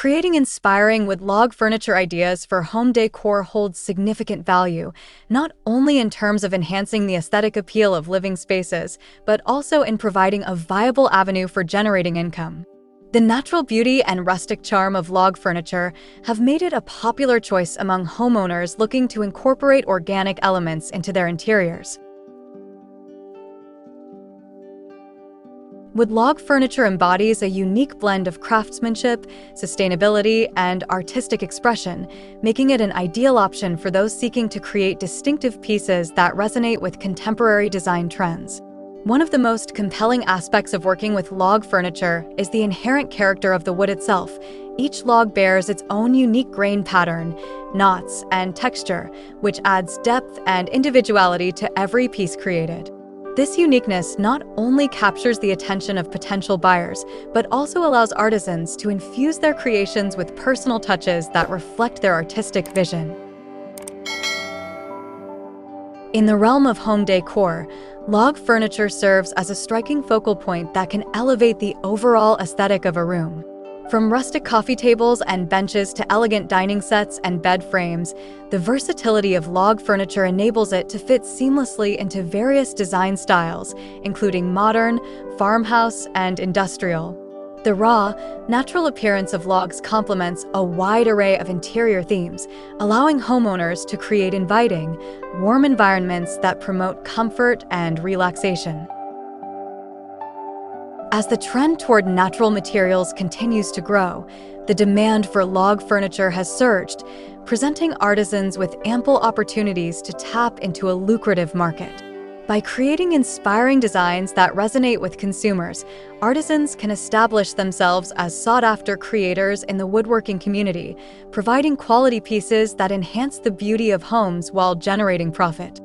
Creating inspiring wood log furniture ideas for home decor holds significant value, not only in terms of enhancing the aesthetic appeal of living spaces, but also in providing a viable avenue for generating income. The natural beauty and rustic charm of log furniture have made it a popular choice among homeowners looking to incorporate organic elements into their interiors. Wood log furniture embodies a unique blend of craftsmanship, sustainability, and artistic expression, making it an ideal option for those seeking to create distinctive pieces that resonate with contemporary design trends. One of the most compelling aspects of working with log furniture is the inherent character of the wood itself. Each log bears its own unique grain pattern, knots, and texture, which adds depth and individuality to every piece created. This uniqueness not only captures the attention of potential buyers, but also allows artisans to infuse their creations with personal touches that reflect their artistic vision. In the realm of home decor, log furniture serves as a striking focal point that can elevate the overall aesthetic of a room. From rustic coffee tables and benches to elegant dining sets and bed frames, the versatility of log furniture enables it to fit seamlessly into various design styles, including modern, farmhouse, and industrial. The raw, natural appearance of logs complements a wide array of interior themes, allowing homeowners to create inviting, warm environments that promote comfort and relaxation. As the trend toward natural materials continues to grow, the demand for log furniture has surged, presenting artisans with ample opportunities to tap into a lucrative market. By creating inspiring designs that resonate with consumers, artisans can establish themselves as sought-after creators in the woodworking community, providing quality pieces that enhance the beauty of homes while generating profit.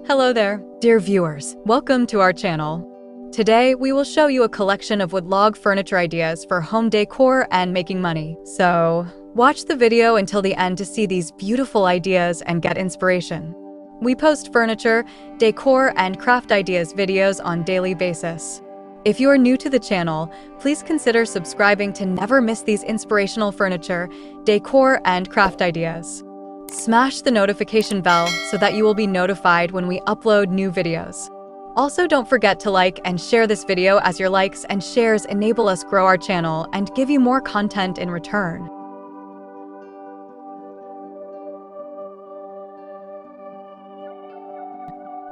Hello there, dear viewers. Welcome to our channel. Today, we will show you a collection of wood log furniture ideas for home decor and making money. So, watch the video until the end to see these beautiful ideas and get inspiration. We post furniture, decor, and craft ideas videos on a daily basis. If you are new to the channel, please consider subscribing to never miss these inspirational furniture, decor, and craft ideas. Smash the notification bell so that you will be notified when we upload new videos. Also, don't forget to like and share this video, as your likes and shares enable us grow our channel and give you more content in return.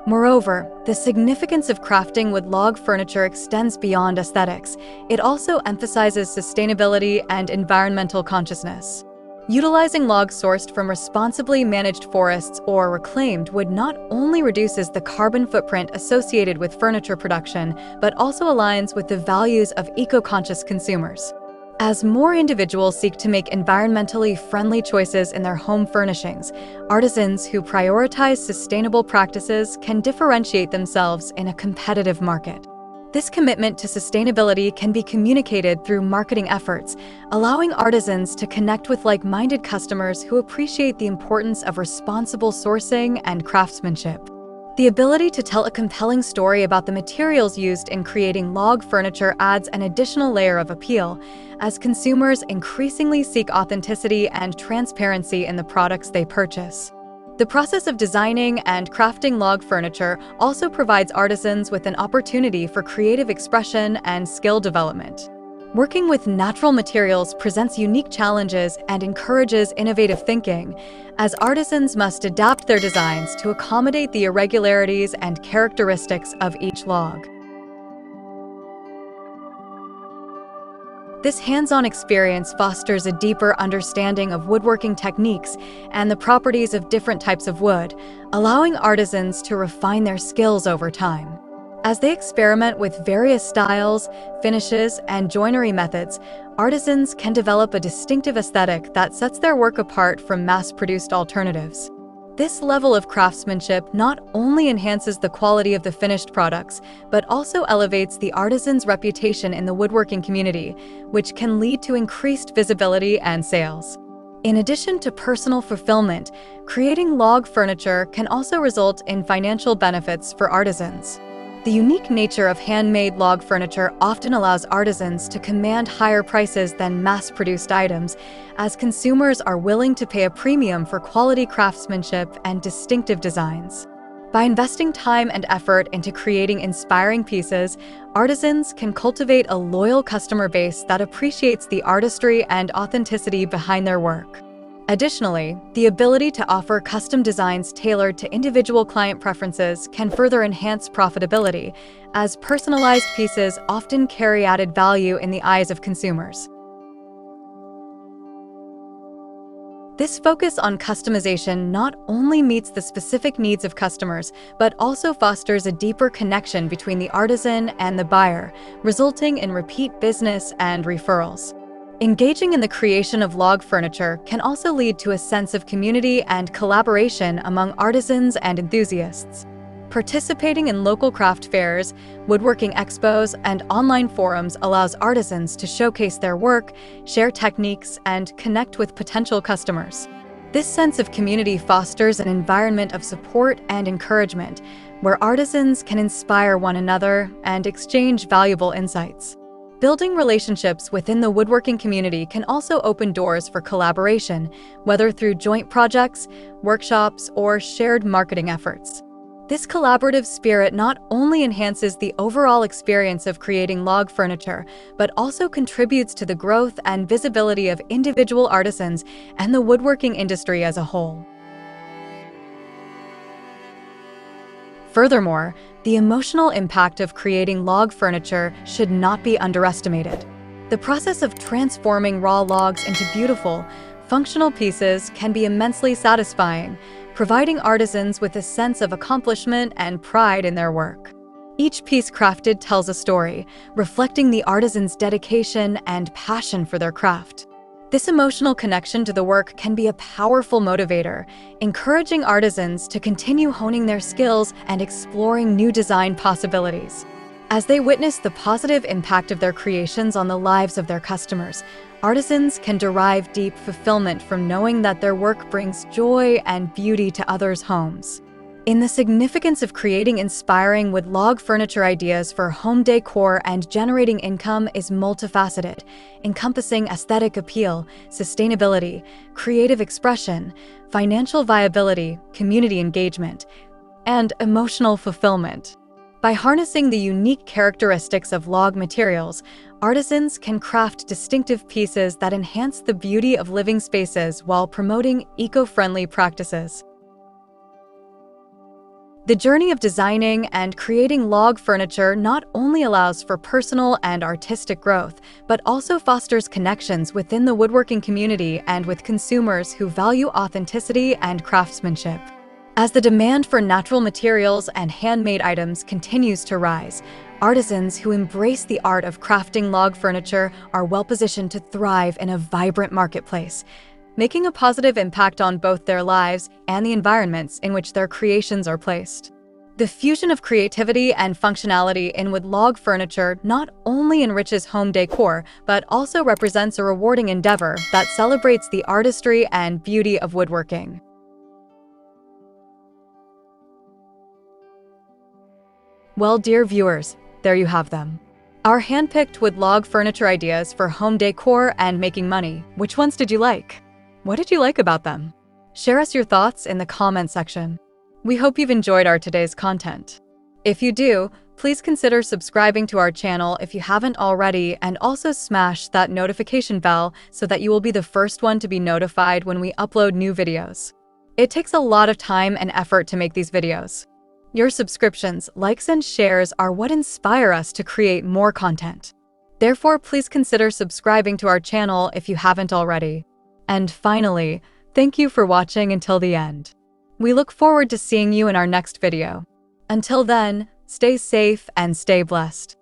Moreover, the significance of crafting with log furniture extends beyond aesthetics. It also emphasizes sustainability and environmental consciousness. Utilizing logs sourced from responsibly managed forests or reclaimed wood not only reduces the carbon footprint associated with furniture production, but also aligns with the values of eco-conscious consumers. As more individuals seek to make environmentally friendly choices in their home furnishings, artisans who prioritize sustainable practices can differentiate themselves in a competitive market. This commitment to sustainability can be communicated through marketing efforts, allowing artisans to connect with like-minded customers who appreciate the importance of responsible sourcing and craftsmanship. The ability to tell a compelling story about the materials used in creating log furniture adds an additional layer of appeal, as consumers increasingly seek authenticity and transparency in the products they purchase. The process of designing and crafting log furniture also provides artisans with an opportunity for creative expression and skill development. Working with natural materials presents unique challenges and encourages innovative thinking, as artisans must adapt their designs to accommodate the irregularities and characteristics of each log. This hands-on experience fosters a deeper understanding of woodworking techniques and the properties of different types of wood, allowing artisans to refine their skills over time. As they experiment with various styles, finishes, and joinery methods, artisans can develop a distinctive aesthetic that sets their work apart from mass-produced alternatives. This level of craftsmanship not only enhances the quality of the finished products, but also elevates the artisan's reputation in the woodworking community, which can lead to increased visibility and sales. In addition to personal fulfillment, creating log furniture can also result in financial benefits for artisans. The unique nature of handmade log furniture often allows artisans to command higher prices than mass-produced items, as consumers are willing to pay a premium for quality craftsmanship and distinctive designs. By investing time and effort into creating inspiring pieces, artisans can cultivate a loyal customer base that appreciates the artistry and authenticity behind their work. Additionally, the ability to offer custom designs tailored to individual client preferences can further enhance profitability, as personalized pieces often carry added value in the eyes of consumers. This focus on customization not only meets the specific needs of customers, but also fosters a deeper connection between the artisan and the buyer, resulting in repeat business and referrals. Engaging in the creation of log furniture can also lead to a sense of community and collaboration among artisans and enthusiasts. Participating in local craft fairs, woodworking expos, and online forums allows artisans to showcase their work, share techniques, and connect with potential customers. This sense of community fosters an environment of support and encouragement, where artisans can inspire one another and exchange valuable insights. Building relationships within the woodworking community can also open doors for collaboration, whether through joint projects, workshops, or shared marketing efforts. This collaborative spirit not only enhances the overall experience of creating log furniture, but also contributes to the growth and visibility of individual artisans and the woodworking industry as a whole. Furthermore, the emotional impact of creating log furniture should not be underestimated. The process of transforming raw logs into beautiful, functional pieces can be immensely satisfying, providing artisans with a sense of accomplishment and pride in their work. Each piece crafted tells a story, reflecting the artisan's dedication and passion for their craft. This emotional connection to the work can be a powerful motivator, encouraging artisans to continue honing their skills and exploring new design possibilities. As they witness the positive impact of their creations on the lives of their customers, artisans can derive deep fulfillment from knowing that their work brings joy and beauty to others' homes. In the significance of creating inspiring wood log furniture ideas for home decor and generating income is multifaceted, encompassing aesthetic appeal, sustainability, creative expression, financial viability, community engagement, and emotional fulfillment. By harnessing the unique characteristics of log materials, artisans can craft distinctive pieces that enhance the beauty of living spaces while promoting eco-friendly practices. The journey of designing and creating log furniture not only allows for personal and artistic growth, but also fosters connections within the woodworking community and with consumers who value authenticity and craftsmanship. As the demand for natural materials and handmade items continues to rise, artisans who embrace the art of crafting log furniture are well-positioned to thrive in a vibrant marketplace, making a positive impact on both their lives and the environments in which their creations are placed. The fusion of creativity and functionality in wood log furniture not only enriches home decor, but also represents a rewarding endeavor that celebrates the artistry and beauty of woodworking. Well, dear viewers, there you have them. Our hand-picked wood log furniture ideas for home decor and making money. Which ones did you like? What did you like about them? Share us your thoughts in the comment section. We hope you've enjoyed our today's content. If you do, please consider subscribing to our channel if you haven't already, and also smash that notification bell so that you will be the first one to be notified when we upload new videos. It takes a lot of time and effort to make these videos. Your subscriptions, likes, and shares are what inspire us to create more content. Therefore, please consider subscribing to our channel if you haven't already. And finally, thank you for watching until the end. We look forward to seeing you in our next video. Until then, stay safe and stay blessed.